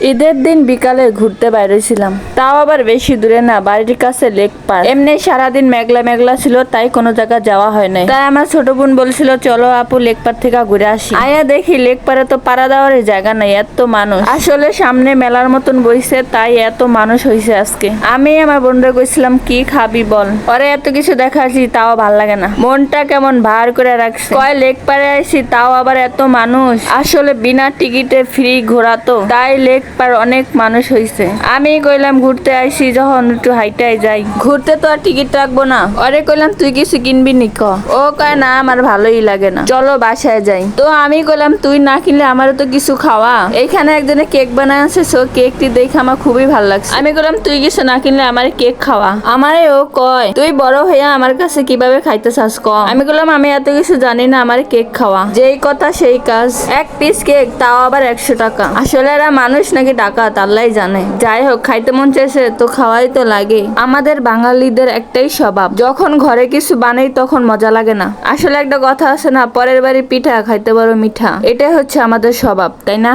ঈদের দিন বিকালে ঘুরতে বাইরেছিলাম, তাও আবার বেশি দূরে না, বাড়ির কাছে লেক পার্ক। এমনি সারাদিন মেঘলা মেঘলা ছিল, তাই কোনো জায়গা যাওয়া হয় নাই। তাই আমার ছোট বোন বলছিল চলো আপু লেক পার্ক থেকে ঘুরে আসি। আয়া দেখি লেক পারে তো পাড়া দেওয়ার জায়গা নাই, এত মানুষ। আসলে সামনে মেলার মতন বইছে, তাই এত মানুষ হয়েছে আজকে। আমি আমার বোনরা কইছিলাম কি খাবি বল, পরে এত কিছু দেখাচ্ছি তাও ভাল লাগে না, মনটা কেমন ভার করে রাখছে। কয় লেক পারে আইছি, তাও আবার এত মানুষ। আসলে বিনা টিকিটে ফ্রি ঘোরা তো, তাই লেক পার অনেক মানুষ হইছে। আমি কইলাম ঘুরতে আইছি যখন একটু হাইটাই যাই, ঘুরতে তো আর টিকিট রাখবো না। ওরে কইলাম তুই কিছু কিনবি নি ক? ও কয় না আমার ভালোই লাগে না, চলো বাসায় যাই। তো আমি কইলাম তুই না কিনলে আমারও তো কিছু খাওয়া। এইখানে একজনে কেক বানায় আছে, সো কেকটি দেখে আমার খুবই ভালো লাগছে। আমি কইলাম তুই কিছু না কিনলে আমার কেক খাওয়া। আমারে ও কয় তুই বড় হইয়া আমার কাছে কিভাবে খাইতে চাস ক? আমি কইলাম আমি এত কিছু জানি না, আমার কেক খাওয়া। যেই কথা সেই কাজ, এক পিস কেক তাও আবার 100 টাকা। আসলে এরা মানুষ নাকি ডাকাত আল্লাহ জানে। যাই হোক, খাইতে মন চাইছে তো খাওয়াই তো লাগে। আমাদের বাঙালিদের একটাই স্বভাব, যখন ঘরে কিছু বানাই তখন মজা লাগে না। আসলে একটা কথা আছে না, পরের বাড়ি পিঠা খাইতে বড় মিঠা, এটাই হচ্ছে আমাদের স্বভাব, তাই না?